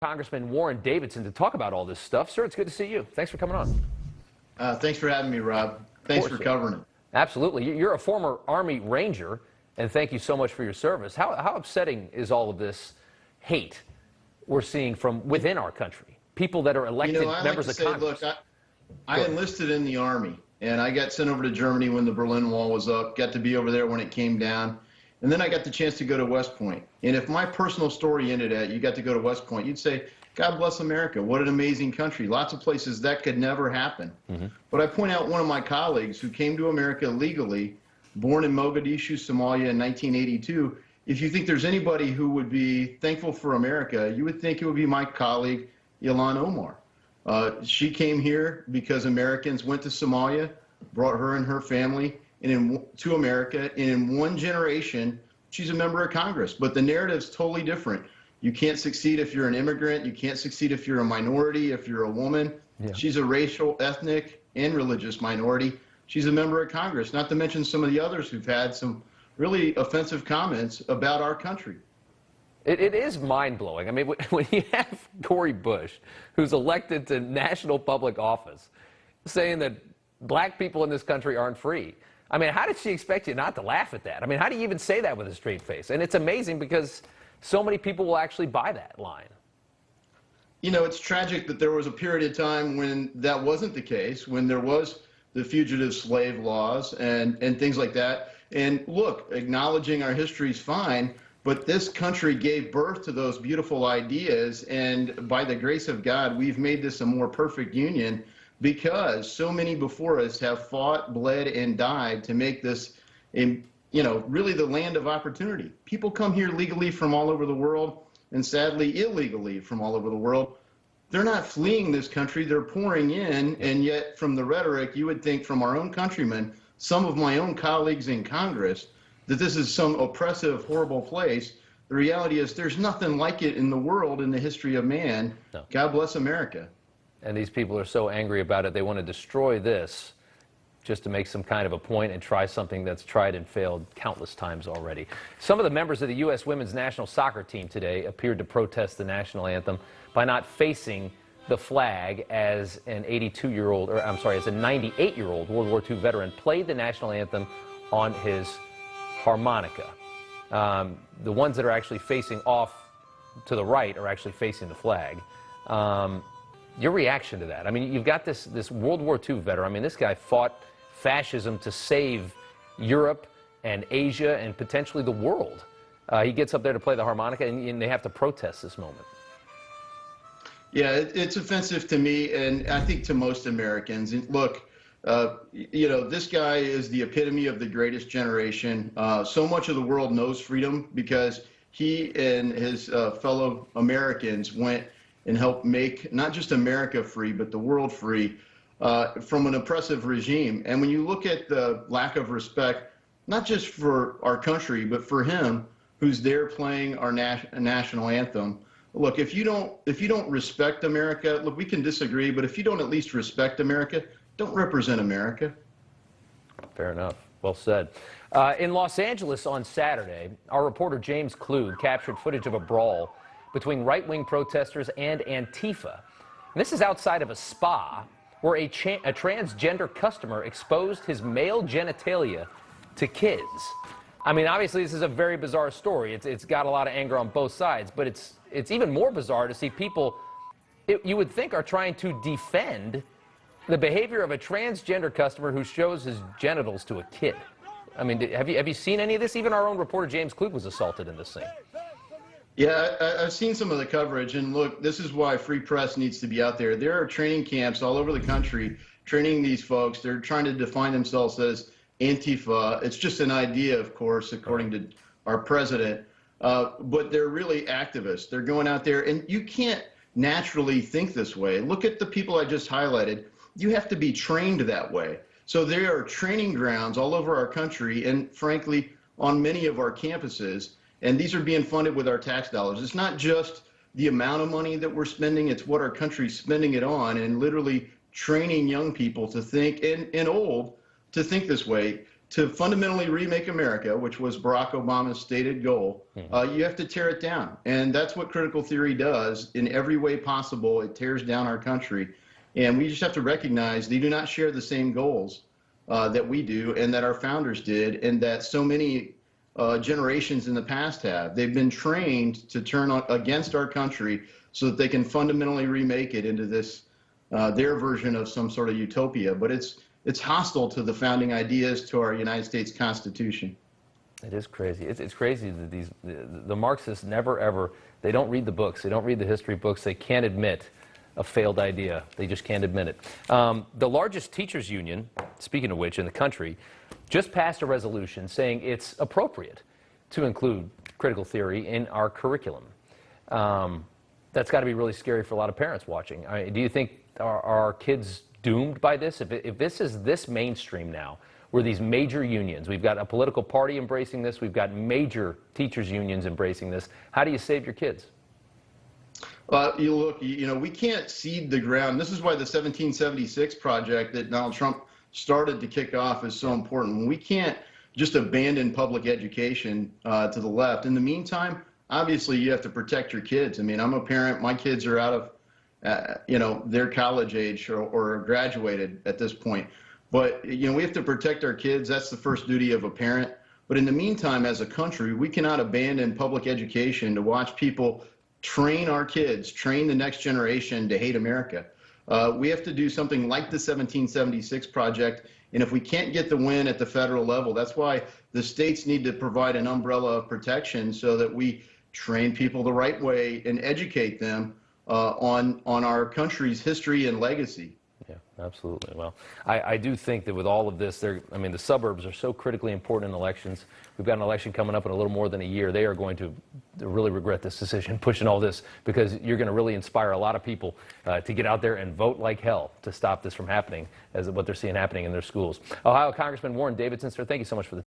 Congressman Warren Davidson to talk about all this stuff. Sir, it's good to see you. Thanks for coming on. Thanks for having me, Rob. Thanks for covering it. Absolutely. You're a former Army Ranger, and thank you so much for your service. How upsetting is all of this hate we're seeing from within our country? People that are elected members of Congress. Look, I enlisted in the Army, and I got sent over to Germany when the Berlin Wall was up, got to be over there when it came down. And then I got the chance to go to West Point. And if my personal story ended at you got to go to West Point, you'd say, God bless America. What an amazing country. Lots of places that could never happen. But I point out one of my colleagues who came to America legally, born in Mogadishu, Somalia in 1982. If you think there's anybody who would be thankful for America, you would think it would be my colleague, Ilan Omar. She came here because Americans went to Somalia, brought her and her family to America, and in one generation, she's a member of Congress. But the narrative's totally different. You can't succeed if you're an immigrant. You can't succeed if you're a minority, if you're a woman. Yeah. She's a racial, ethnic, and religious minority. She's a member of Congress, not to mention some of the others who've had some really offensive comments about our country. It is mind-blowing. I mean, when you have Cori Bush, who's elected to national public office, saying that black people in this country aren't free. I mean, how did she expect you not to laugh at that? I mean, how do you even say that with a straight face? And it's amazing because so many people will actually buy that line. You know, it's tragic that there was a period of time when that wasn't the case, when there was the fugitive slave laws and things like that. And look, acknowledging our history is fine, but this country gave birth to those beautiful ideas. And by the grace of God, we've made this a more perfect union, because so many before us have fought, bled, and died to make this, really the land of opportunity. People come here legally from all over the world, and sadly illegally from all over the world. They're not fleeing this country, they're pouring in, and yet from the rhetoric, you would think from our own countrymen, some of my own colleagues in Congress, that this is some oppressive, horrible place. The reality is there's nothing like it in the world in the history of man. No. God bless America. And these people are so angry about it, they want to destroy this just to make some kind of a point and try something that's tried and failed countless times already. Some of the members of the U.S. women's national soccer team today appeared to protest the national anthem by not facing the flag as an 82-year-old, or I'm sorry, as a 98-year-old World War II veteran played the national anthem on his harmonica. The ones that are actually facing off to the right are actually facing the flag. Your reaction to that? I mean, you've got this World War II veteran. I mean, this guy fought fascism to save Europe and Asia and potentially the world. He gets up there to play the harmonica, and they have to protest this moment. Yeah, it's offensive to me, and I think to most Americans. And look, this guy is the epitome of the greatest generation. So much of the world knows freedom because he and his fellow Americans went and help make not just America free, but the world free from an oppressive regime. And when you look at the lack of respect, not just for our country, but for him, who's there playing our national anthem. Look, if you don't respect America, look, we can disagree, but if you don't at least respect America, don't represent America. Fair enough. Well said. In Los Angeles on Saturday, our reporter James Kluge captured footage of a brawl between right-wing protesters and Antifa. And this is outside of a spa where a transgender customer exposed his male genitalia to kids. I mean, obviously, this is a very bizarre story. It's got a lot of anger on both sides, but it's even more bizarre to see people you would think are trying to defend the behavior of a transgender customer who shows his genitals to a kid. I mean, have you seen any of this? Even our own reporter James Kluge was assaulted in this thing. Yeah, I've seen some of the coverage, and look, this is why free press needs to be out there. There are training camps all over the country training these folks. They're trying to define themselves as Antifa. It's just an idea, of course, according to our president, but they're really activists. They're going out there, and you can't naturally think this way. Look at the people I just highlighted. You have to be trained that way. So there are training grounds all over our country and, frankly, on many of our campuses. And these are being funded with our tax dollars. It's not just the amount of money that we're spending, it's what our country's spending it on, and literally training young people to think, and old, to think this way. to fundamentally remake America, which was Barack Obama's stated goal, you have to tear it down. And that's what critical theory does in every way possible. It tears down our country. And we just have to recognize they do not share the same goals that we do and that our founders did and that so many generations in the past have. They've been trained to turn against our country so that they can fundamentally remake it into this, their version of some sort of utopia. But it's hostile to the founding ideas, to our United States Constitution. It is crazy. It's crazy that the Marxists never ever, they don't read the books. They don't read the history books. They can't admit a failed idea. They just can't admit it. The largest teachers union, speaking of which, in the country, just passed a resolution saying it's appropriate to include critical theory in our curriculum. That's got to be really scary for a lot of parents watching. Do you think are our kids doomed by this? If this is this mainstream now, where these major unions, we've got a political party embracing this, we've got major teachers unions embracing this, how do you save your kids? You look, we can't cede the ground. This is why the 1776 project that Donald Trump started to kick off is so important. We can't just abandon public education to the left. In the meantime, obviously, you have to protect your kids. I mean, I'm a parent. My kids are out of, their college age or graduated at this point. But, we have to protect our kids. That's the first duty of a parent. But in the meantime, as a country, we cannot abandon public education to watch people train our kids, train the next generation to hate America. We have to do something like the 1776 project. And if we can't get the win at the federal level, that's why the states need to provide an umbrella of protection so that we train people the right way and educate them on our country's history and legacy. Yeah, absolutely. Well, I do think that with all of this, the suburbs are so critically important in elections. We've got an election coming up in a little more than a year. They are going to really regret this decision, pushing all this, because you're going to really inspire a lot of people to get out there and vote like hell to stop this from happening, as what they're seeing happening in their schools. Ohio Congressman Warren Davidson, sir, thank you so much for the